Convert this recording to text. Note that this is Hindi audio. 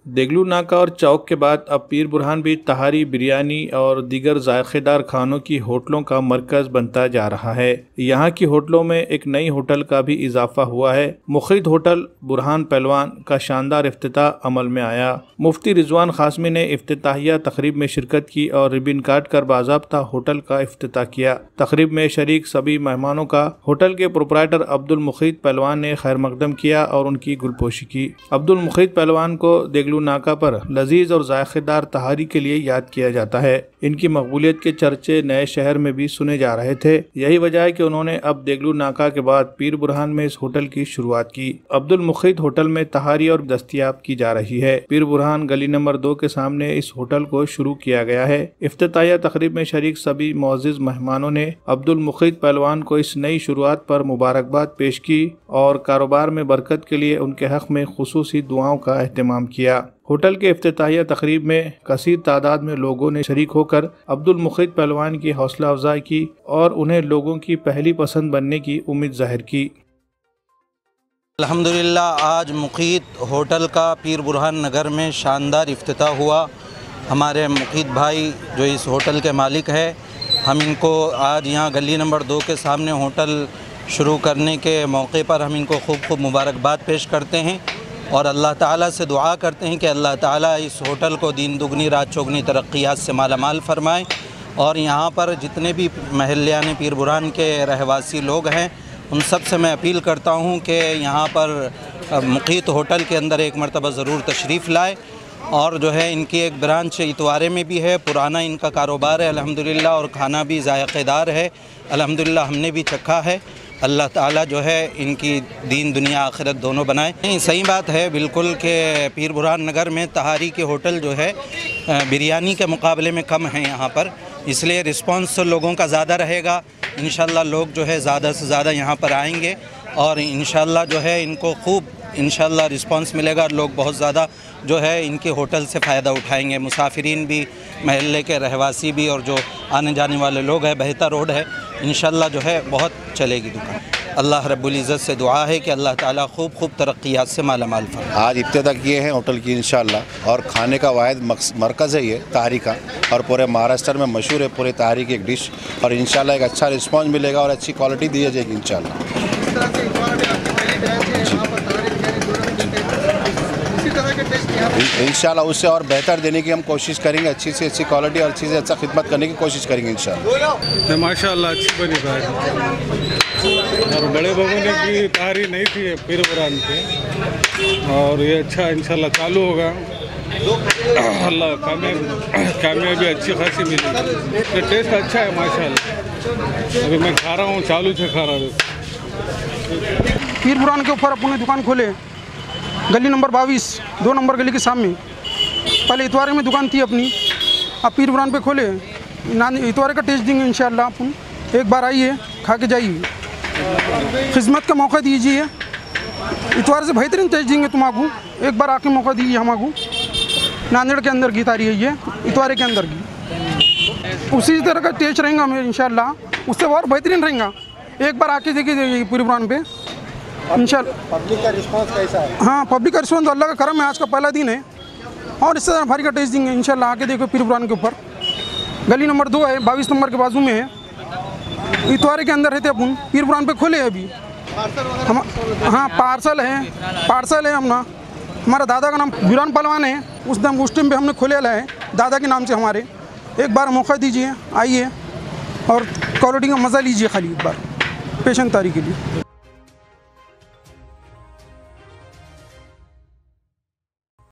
देगलू नाका और चौक के बाद अब पीर बुरहान भी तहारी, बिरयानी और दीगर जायकेदार खानों की होटलों का मरकज बनता जा रहा है। यहाँ की होटलों में एक नई होटल का भी इजाफा हुआ है। मुखीत होटल बुरहान पहलवान का शानदार इफ्तिताह अमल में आया। मुफ्ती रिजवान खासमी ने इफ्तिताहिया तकरीब में शिरकत की और रिबिन काट कर बाज़ाब्ता होटल का इफ्तिताह किया। तकरीब में शरीक सभी मेहमानों का होटल के प्रोपराइटर अब्दुल मुखीत पहलवान ने खैर मकदम किया और उनकी गुलपोशी की। अब्दुल मुखीत पहलवान को देगलू नाका पर लजीज और जायकेदार तहारी के लिए याद किया जाता है। इनकी मकबूलियत के चर्चे नए शहर में भी सुने जा रहे थे। यही वजह है कि उन्होंने अब देगलू नाका के बाद पीर बुरहान में इस होटल की शुरुआत की। अब्दुल मुखीत होटल में तहारी और दस्तयाब की जा रही है। पीर बुरहान गली नंबर 2 के सामने इस होटल को शुरू किया गया है। इफ्तिताहिया तकरीब में शरीक सभी मुअज़्ज़िज़ मेहमानों ने अब्दुल मुखीत पहलवान को इस नई शुरुआत पर मुबारकबाद पेश की और कारोबार में बरकत के लिए उनके हक में खुसूसी दुआओं का एहतमाम किया। होटल के इफ्तिताहिया तकरीब में कसीर तादाद में लोगों ने शरीक होकर अब्दुल मुखीत पहलवान की हौसला अफजाई की और उन्हें लोगों की पहली पसंद बनने की उम्मीद जाहिर की। अल्हम्दुलिल्लाह आज मुखीत होटल का पीर बुरहान नगर में शानदार इफ्तिताह हुआ। हमारे मुखीत भाई जो इस होटल के मालिक है, हम इनको आज यहाँ गली नंबर 2 के सामने होटल शुरू करने के मौके पर हम इनको खूब मुबारकबाद पेश करते हैं और अल्लाह ताला से दुआ करते हैं कि अल्लाह ताला इस होटल को दीन दुगनी रात चौगनी तरक्कियात से मालामाल फरमाए। और यहाँ पर जितने भी महल्लान पीर बुरहान के रहवासी लोग हैं, उन सब से मैं अपील करता हूँ कि यहाँ पर मुखीत होटल के अंदर एक मरतबा ज़रूर तशरीफ़ लाए। और जो है इनकी एक ब्रांच इतवारे में भी है, पुराना इनका कारोबार है अल्हम्दुलिल्लाह, और खाना भी जायकेदार है अल्हम्दुलिल्लाह, हमने भी चखा है। अल्लाह ताला जो है इनकी दीन दुनिया आखिरत दोनों बनाए। नहीं, सही बात है बिल्कुल कि पीर बुरहान नगर में तहारी के होटल जो है बिरयानी के मुकाबले में कम हैं यहाँ पर, इसलिए रिस्पांस लोगों का ज़्यादा रहेगा। इंशाल्लाह लोग जो है ज़्यादा से ज़्यादा यहाँ पर आएंगे और इंशाल्लाह जो है इनको खूब इंशाल्लाह रिस्पांस मिलेगा। लोग बहुत ज़्यादा जो है इनके होटल से फ़ायदा उठाएंगे, मुसाफिरीन भी, महल्ले के रहवासी भी, और जो आने जाने वाले लोग हैं। बेहतर रोड है, इंशाल्लाह जो है बहुत चलेगी दुकान। अल्लाह रब्बुल इज़्ज़त से दुआ है कि अल्लाह ताला खूब तरक्कियात से मालामाल फरमाए। आज इब्तिदा किए हैं होटल की इंशाल्लाह, और खाने का वाहिद मरकज़ है ये तहारी का, और पूरे महाराष्ट्र में मशहूर है पूरे तहारी की एक डिश, और इंशाल्लाह एक अच्छा रिस्पॉन्स मिलेगा और अच्छी क्वालिटी दी जाएगी इंशाल्लाह। इंशाल्लाह उससे और बेहतर देने की हम कोशिश करेंगे, अच्छी से अच्छी क्वालिटी और अच्छी से अच्छा खिदमत करने की कोशिश करेंगे इंशाल्लाह। माशाल्लाह अच्छी बनी और बड़े लोगों ने की तहारी नहीं थी पीर बुरहान पे, और ये अच्छा इंशाल्लाह चालू होगा। अल्लाह कामयाबी अच्छी खासी मिलेगी। ये टेस्ट अच्छा है माशाल्लाह। अभी मैं खा रहा हूँ, चालू से खा रहा हूँ। पीर बुरहान के ऊपर अपने दुकान खोले गली नंबर 22, 2 नंबर गली के सामने। पहले इतवारे में दुकान थी अपनी, अब पीर बुरहान पे खोले। इतवारे का टेस्ट देंगे इंशाल्लाह अपन। एक बार आइए, खा के जाइए, खिदमत का मौका दीजिए। इतवार से बेहतरीन टेस्ट देंगे तुमको। एक बार आके मौका दीजिए हमको। नांदेड़ के अंदर की तारी है ये, इतवारे के अंदर की। उसी तरह का टेस्ट रहेगा हमें इंशाल्लाह, उससे और बेहतरीन रहेगा। एक बार आके देखिए पीर बुरहान पे इंशाल्लाह। पब्लिक का रिस्पांस कैसा है? हाँ, पब्लिक का रिस्पांस अल्लाह का करम है, आज का पहला दिन है और इससे भारी का टेस्ट देंगे इंशाल्लाह। आके देखो पीर बुरहान के ऊपर, गली नंबर 2 है, 22 नंबर के बाजू में है। इतवारे के अंदर रहते अपन, पीर बुरहान पे खोले हैं अभी हम। हाँ, पार्सल है अपना। हमारा दादा का नाम बुरहान पहलवान है, उस टाइम पे हमने खोले है दादा के नाम से हमारे। एक बार मौका दीजिए, आइए और क्वालिटी का मज़ा लीजिए खाली एक बार, पेशन तारी के लिए।